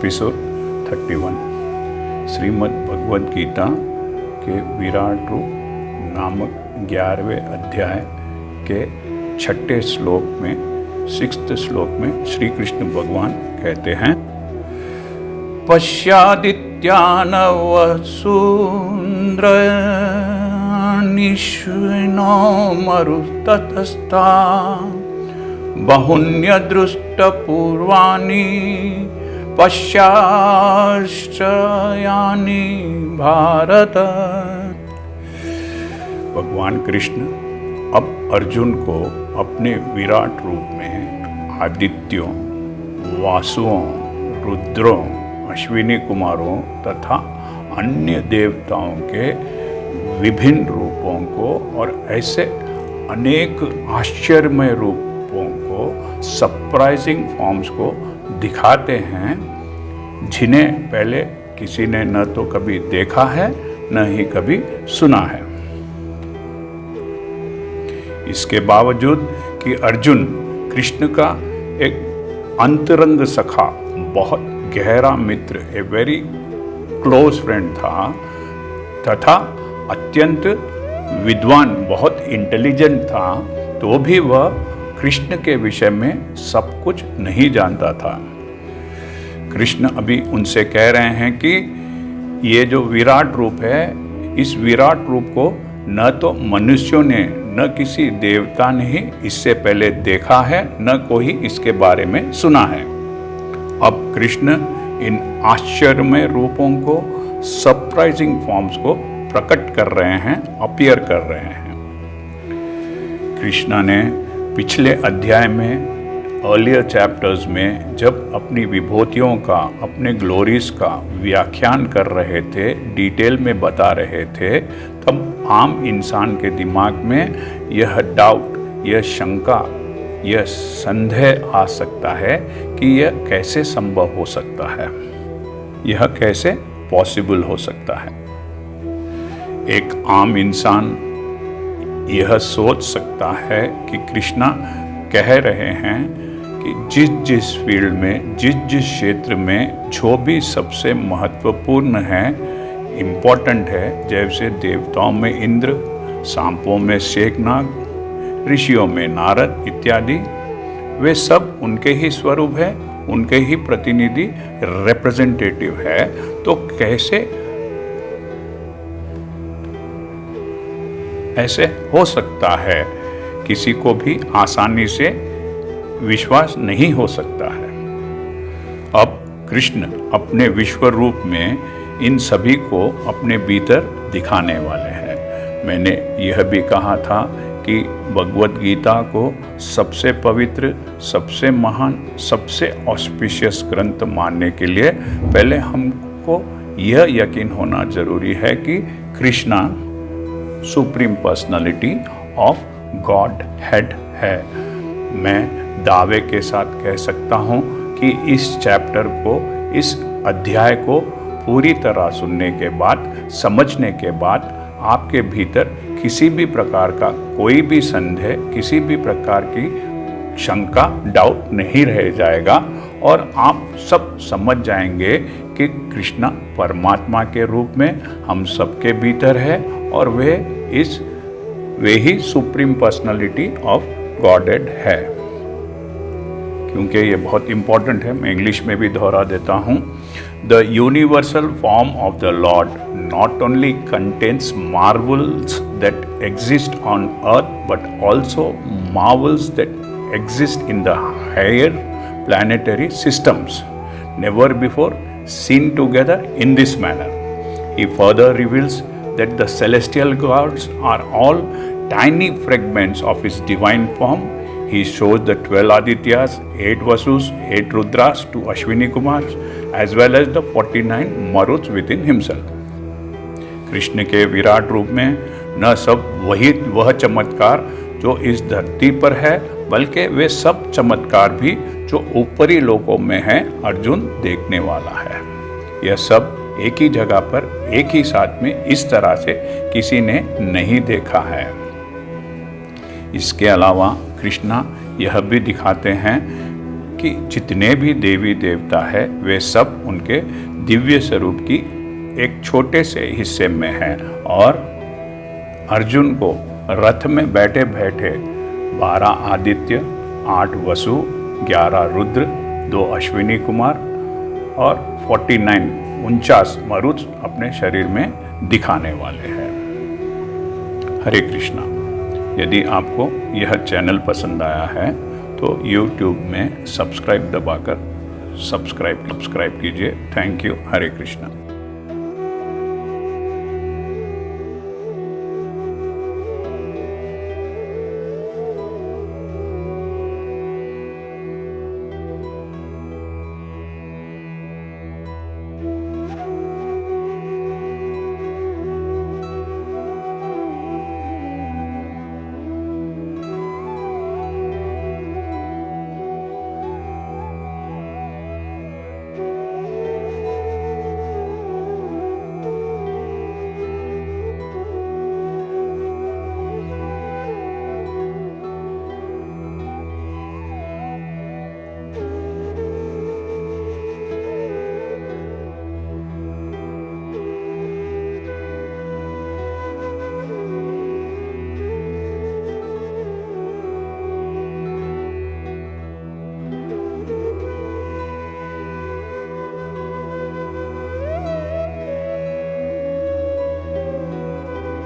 Episode 31 Shrimad Bhagavad Gita के विराट रूप नामक 11वें अध्याय के 6ठे श्लोक में 6th श्लोक में श्री कृष्ण भगवान कहते हैं, पश्यादित्यानवसून्द्रनिश्विनो मरुततस्था बहुन्यदृष्टपूर्वाणि पश्चाश्चर्याणि भारत। भगवान कृष्ण अब अर्जुन को अपने विराट रूप में आदित्यों, वासुओं, रुद्रों, अश्विनी कुमारों तथा अन्य देवताओं के विभिन्न रूपों को और ऐसे अनेक आश्चर्यमय रूपों को, सरप्राइजिंग फॉर्म्स को दिखाते हैं, जिन्हें पहले किसी ने न तो कभी देखा है न ही कभी सुना है। इसके बावजूद कि अर्जुन कृष्ण का एक अंतरंग सखा, बहुत गहरा मित्र, ए वेरी क्लोज फ्रेंड था तथा अत्यंत विद्वान, बहुत इंटेलिजेंट था, तो भी वह कृष्ण के विषय में सब कुछ नहीं जानता था। कृष्ण अभी उनसे कह रहे हैं कि ये जो विराट रूप है, इस विराट रूप को न तो मनुष्यों ने, न किसी देवता ने ही इससे पहले देखा है, न कोई इसके बारे में सुना है। अब कृष्ण इन आश्चर्यमय रूपों को, सरप्राइजिंग फॉर्म्स को प्रकट कर रहे हैं, अपीयर कर रहे हैं। कृष्ण ने पिछले अध्याय में, अर्लियर चैप्टर्स में, जब अपनी विभूतियों का, अपने ग्लोरीज का व्याख्यान कर रहे थे, डिटेल में बता रहे थे, तब आम इंसान के दिमाग में यह डाउट, यह शंका, यह संदेह आ सकता है कि यह कैसे संभव हो सकता है, यह कैसे पॉसिबल हो सकता है। एक आम इंसान यह सोच सकता है कि कृष्णा कह रहे हैं कि जिस फील्ड में, जिस क्षेत्र में जो भी सबसे महत्वपूर्ण है, इम्पोर्टेंट है, जैसे देवताओं में इंद्र, सांपों में शेखनाग, ऋषियों में नारद इत्यादि, वे सब उनके ही स्वरूप है, उनके ही प्रतिनिधि, रिप्रेजेंटेटिव है। तो कैसे ऐसे हो सकता है, किसी को भी आसानी से विश्वास नहीं हो सकता है। अब कृष्ण अपने विश्व रूप में इन सभी को अपने भीतर दिखाने वाले हैं। मैंने यह भी कहा था कि भगवद गीता को सबसे पवित्र, सबसे महान, सबसे ऑस्पिशियस ग्रंथ मानने के लिए पहले हमको यह यकीन होना जरूरी है कि Krishna supreme personality of God head है। मैं दावे के साथ कह सकता हूँ कि इस चैप्टर को, इस अध्याय को पूरी तरह सुनने के बाद, समझने के बाद आपके भीतर किसी भी प्रकार का कोई भी संदेह, किसी भी प्रकार की शंका, डाउट नहीं रह जाएगा और आप सब समझ जाएंगे कि कृष्णा परमात्मा के रूप में हम सबके भीतर है और वे ही सुप्रीम पर्सनालिटी ऑफ गॉडहेड है। क्योंकि ये बहुत इंपॉर्टेंट है, मैं इंग्लिश में भी दोहरा देता हूँ। The universal form of the Lord not only contains Marvels that exist on earth but also Marvels that exist in the higher planetary systems, never before seen together in this manner. He further reveals that the celestial gods are all tiny fragments of his divine form. He shows the 12 Adityas, 8 Vasus, 8 Rudras to Ashwini Kumars, as well as the 49 Maruts within himself. Krishna के विराट रूप में न सब वह चमत्कार जो इस धरती पर है, बल्कि वे सब चमत्कार भी जो ऊपरी लोकों में हैं, अर्जुन देखने वाला है। यह सब एक ही जगह पर, एक ही साथ में, इस तरह से किसी ने नहीं देखा है। इसके अलावा कृष्णा यह भी दिखाते हैं कि जितने भी देवी देवता है वे सब उनके दिव्य स्वरूप की एक छोटे से हिस्से में हैं। और अर्जुन को रथ में बैठे बैठे 12 आदित्य, 8 वसु, 11 रुद्र, 2 अश्विनी कुमार और 49 मरुत अपने शरीर में दिखाने वाले हैं। हरे कृष्णा। यदि आपको यह चैनल पसंद आया है तो YouTube में सब्सक्राइब दबाकर सब्सक्राइब कीजिए। Thank you. हरे कृष्णा।